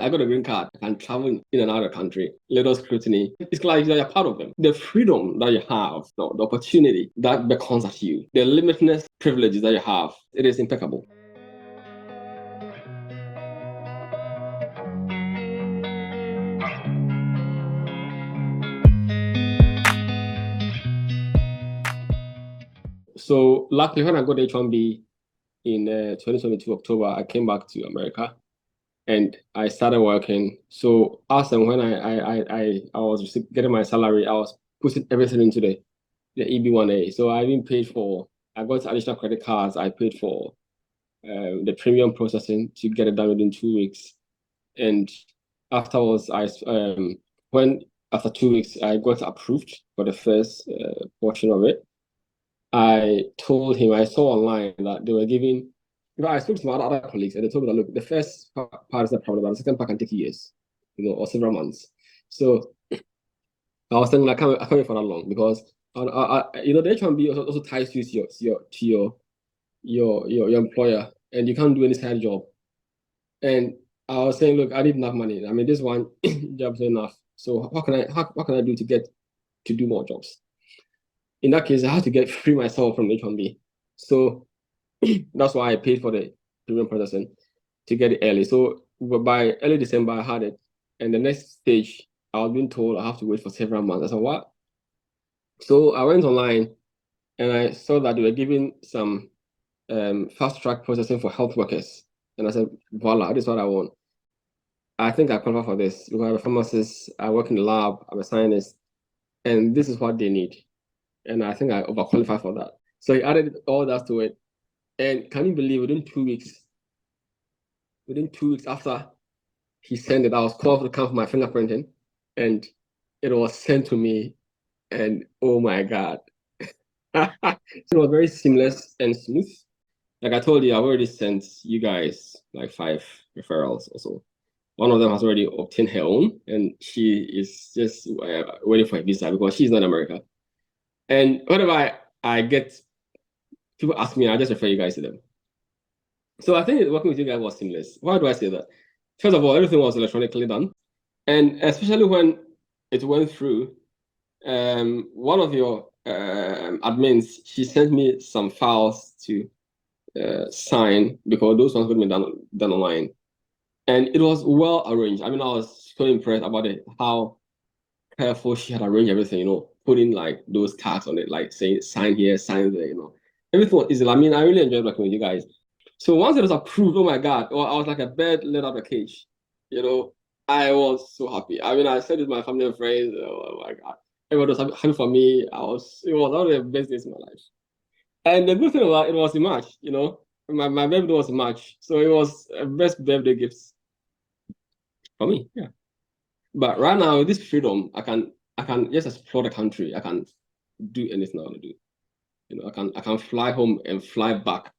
I got a green card. I can travel in and out of the country. Little scrutiny. It's like you're part of them. The freedom that you have, the opportunity that beckons at you, the limitless privileges that you have, it is impeccable. So luckily, when I got H1B in 2022 October, I came back to America and I started working. So as and when I was getting my salary, I was putting everything into the EB1A. So I even paid for, I got additional credit cards. I paid for the premium processing to get it done within 2 weeks. And afterwards, when after 2 weeks, I got approved for the first portion of it. I told him, I saw online that they were giving, I spoke to my other colleagues and they told me that, look, the first part is the problem, but the second part can take years, or several months. So I was thinking, I can't wait for that long because, the H1B also ties you to your employer and you can't do any side job. And I was saying, look, I need enough money. I mean, this one job's enough. So what can I do to get to do more jobs? In that case, I had to get free myself from H1B. So that's why I paid for the premium processing to get it early. So by early December, I had it. And the next stage, I was being told I have to wait for several months. I said, what? So I went online and I saw that they were giving some fast track processing for health workers. And I said, voila, this is what I want. I think I qualify for this because I'm a pharmacist, I work in the lab, I'm a scientist, and this is what they need. And I think I overqualify for that. So he added all that to it. And can you believe within 2 weeks after he sent it, I was called to come for my fingerprinting and it was sent to me. And oh my God. It was very seamless and smooth. Like I told you, I've already sent you guys like 5 referrals or so. One of them has already obtained her own, and she is just waiting for a visa because she's not in America. And whenever I get people ask me, I just refer you guys to them. So I think working with you guys was seamless. Why do I say that? First of all, everything was electronically done. And especially when it went through, one of your admins, she sent me some files to sign because those ones would be done online. And it was well arranged. I mean, I was so impressed about it, how careful she had arranged everything, putting like those tags on it, like saying sign here, sign there, Everything was easy. I mean, I really enjoyed working with you guys. So once it was approved, oh my God, I was like a bird let out of a cage. I was so happy. I mean, I said it to my family and friends, oh my God. Everyone was happy for me. It was one of the best days of my life. And the good thing about it was a March, My birthday was in March. So it was a best birthday gift for me. Yeah. But right now, with this freedom, I can just explore the country. I can do anything I want to do. I can fly home and fly back.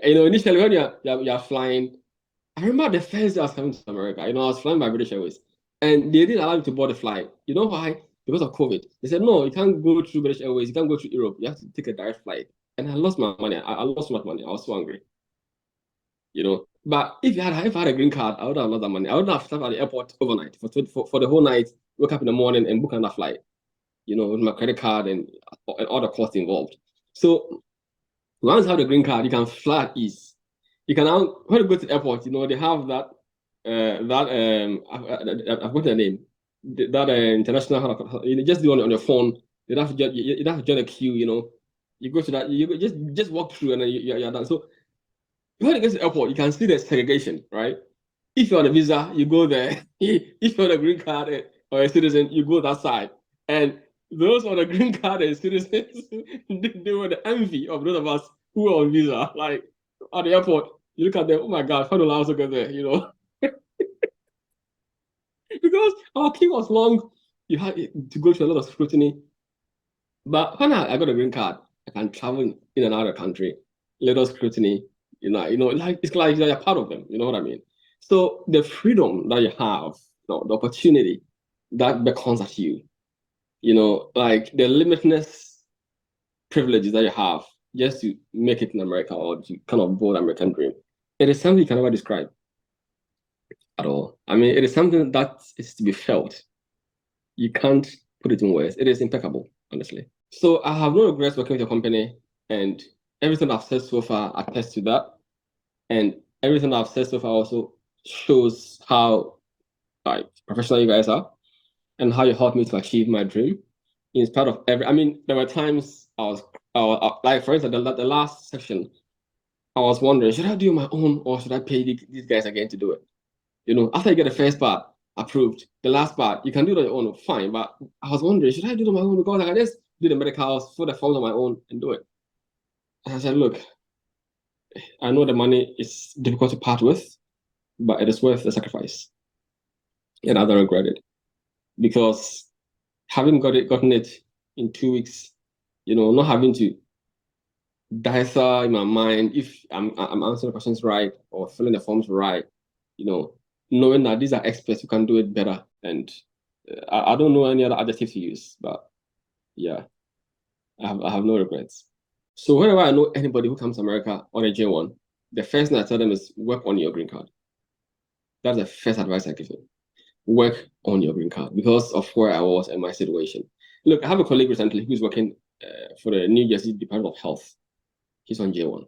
Initially when you're flying, I remember the first day I was coming to America. I was flying by British Airways, and they didn't allow me to board the flight. You know why? Because of COVID. They said no, you can't go through British Airways. You can't go through Europe. You have to take a direct flight. And I lost my money. I lost so much money. I was so angry. But if I had a green card, I would have lost that money. I would have stopped at the airport overnight for the whole night. Wake up in the morning and book another flight. With my credit card and all the costs involved. So once you have the green card, you can fly at ease. You can now, when you go to the airport, they have that I've got the name. That international, you just do it on your phone. You have to join a queue. You go to that. You just walk through and then you're done. So when you get to the airport, you can see the segregation, right? If you're on a visa, you go there. If you're on a green card or a citizen, you go that side. And those on a green card and citizens, they were the envy of those of us who were on visa. Like at the airport, you look at them, oh my God, how do I also get there? Because our queue was long, you had to go through a lot of scrutiny. But when I got a green card, I can travel in and out of the country, little scrutiny, like it's like you're part of them, you know what I mean? So the freedom that you have, the opportunity that beckons at you, like the limitless privileges that you have just to make it in America or to kind of build American dream. It is something you can never describe. at all. I mean, it is something that is to be felt. You can't put it in words. It is impeccable, honestly. So I have no regrets working with your company, and everything I've said so far attests to that. And everything I've said so far also shows how like professional you guys are and how you helped me to achieve my dream. In spite of every, I mean, there were times like, for instance, the last section, I was wondering, should I do my own or should I pay these guys again to do it? After you get the first part approved, the last part, you can do it on your own, fine. But I was wondering, should I do it on my own? Because I can just do the medicals, fill the forms on my own and do it. And I said, look, I know the money is difficult to part with, but it is worth the sacrifice. And I don't regret it. Because having gotten it in 2 weeks, not having to decipher in my mind if I'm answering the questions right or filling the forms right, knowing that these are experts who can do it better. And I don't know any other adjective to use, but yeah, I have no regrets. So whenever I know anybody who comes to America on a J1, the first thing I tell them is work on your green card. That's the first advice I give them. Work on your green card because of where I was and my situation. Look, I have a colleague recently who's working for the New Jersey Department of Health. He's on J1.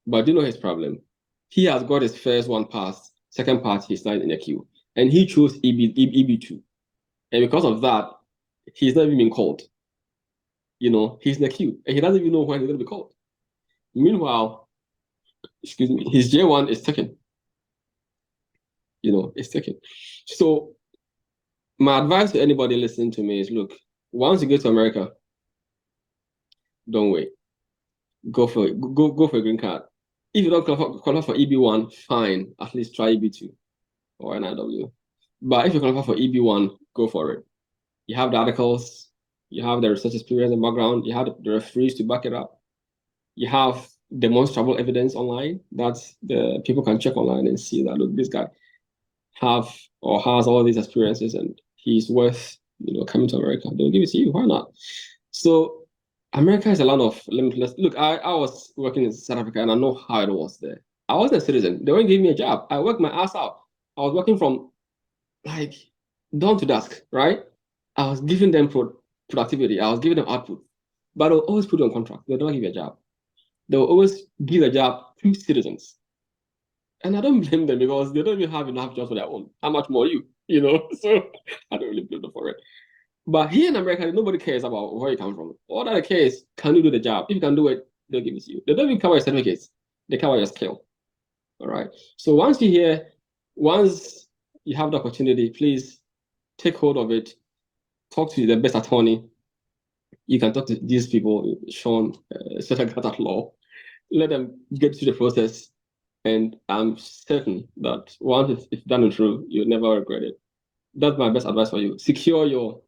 But do you know his problem? He has got his first one passed, second part, he's not in the queue. And he chose EB2. And because of that, he's not even been called. He's in the queue and he doesn't even know when he's going to be called. Meanwhile, excuse me, his J1 is taken. It's taken. So my advice to anybody listening to me is look, once you get to America, don't wait. Go for it. Go for a green card. If you don't qualify for EB1, fine. At least try EB2 or NIW. But if you qualify for EB1, go for it. You have the articles, you have the research experience and background, you have the referees to back it up. You have demonstrable evidence online that the people can check online and see that look, this guy have or has all these experiences and he's worth coming to America. They'll give it to you. Why not? So America is a land of limitless. Look, I was working in South Africa and I know how it was there. I wasn't a citizen. They weren't giving me a job. I worked my ass out. I was working from like dawn to dusk, right? I was giving them productivity. I was giving them output. But they'll always put you on contract. They'll never give you a job. They'll always give a job to citizens. And I don't blame them because they don't even have enough jobs for their own. How much more you? So I don't really blame them for it. But here in America, nobody cares about where you come from. All that cares, can you do the job? If you can do it, they'll give it to you. They don't even cover your certificates. They cover your skill. All right. So once you have the opportunity, please take hold of it. Talk to the best attorney. You can talk to these people, Shawn, Sedaghat at law. Let them get through the process. And I'm certain that once it's done and through, you'll never regret it. That's my best advice for you. Secure your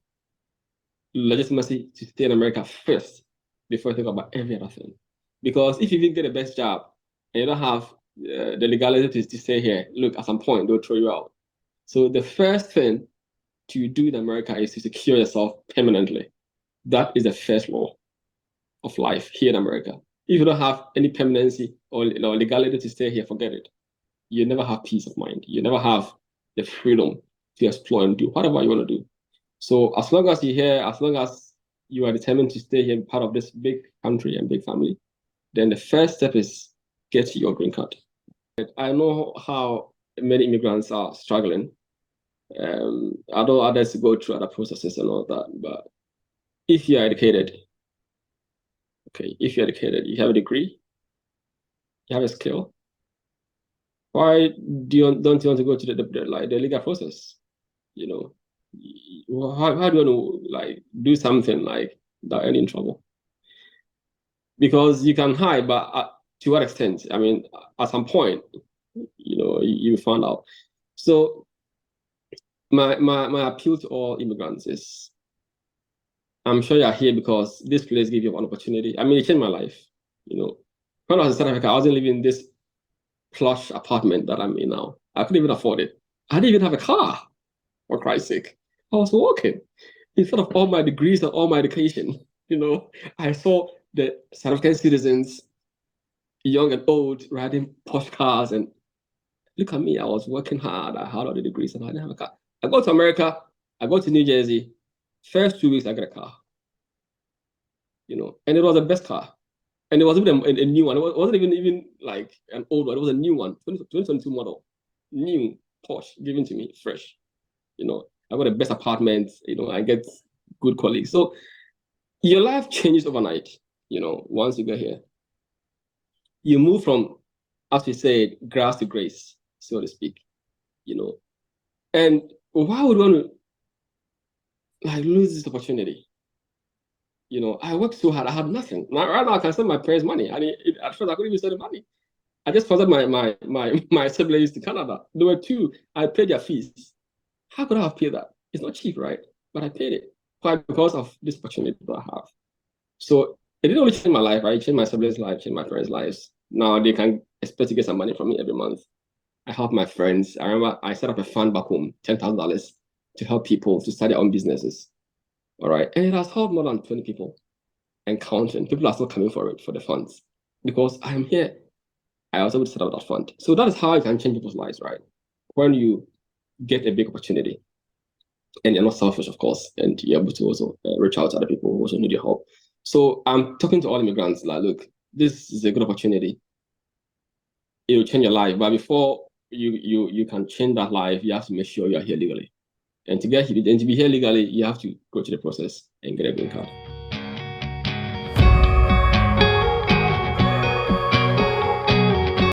legitimacy to stay in America first before you think about every other thing. Because if you even get the best job and you don't have the legality to stay here, look, at some point, they'll throw you out. So the first thing to do in America is to secure yourself permanently. That is the first law of life here in America. If you don't have any permanency or legality to stay here, forget it. You never have peace of mind. You never have the freedom to explore and do whatever you want to do. So as long as you're here, as long as you are determined to stay here, part of this big country and big family, then the first step is get your green card. I know how many immigrants are struggling. I know others go through other processes and all that, but if you're educated, you have a degree, you have a skill, why don't you want to go to the legal process? How do you want to do something like without any trouble? Because you can hide, but to what extent? I mean, at some point, you found out. So my appeal to all immigrants is, I'm sure you're here because this place gave you an opportunity. I mean, it changed my life. When I was in South Africa, I wasn't living in this plush apartment that I'm in now. I couldn't even afford it. I didn't even have a car, for Christ's sake. I was walking. Instead of all my degrees and all my education, I saw the South African citizens, young and old, riding posh cars. And Look at me. I was working hard. I had all the degrees and I didn't have a car. I go to America. I go to New Jersey. First 2 weeks, I get a car. And it was the best car. And it was even a new one. It wasn't even like an old one. It was a new one, 2022 model, new Porsche, given to me, fresh. I got the best apartment. I get good colleagues. So your life changes overnight. Once you get here, you move from, as we said, grass to grace, so to speak. And why would one like lose this opportunity? I worked so hard. I had nothing. Right now, I can send my parents money. At first, I couldn't even send them money. I just sponsored my siblings to Canada. There were two. I paid their fees. How could I have paid that? It's not cheap, right? But I paid it quite because of this opportunity that I have. So it didn't only change my life, right? It changed my siblings' life, changed my parents' lives. Now they can expect to get some money from me every month. I help my friends. I remember I set up a fund back home, $10,000 to help people to start their own businesses. All right. And it has helped more than 20 people and counting. People are still coming for it, for the funds. Because I am here. I was able to set up that fund. So that is how you can change people's lives, right? When you get a big opportunity and you're not selfish, of course, and you're able to also reach out to other people who also need your help. So I'm talking to all immigrants like, look, this is a good opportunity. It will change your life. But before you can change that life, you have to make sure you're here legally. And to get here, and to be here legally, you have to go through the process and get a green card.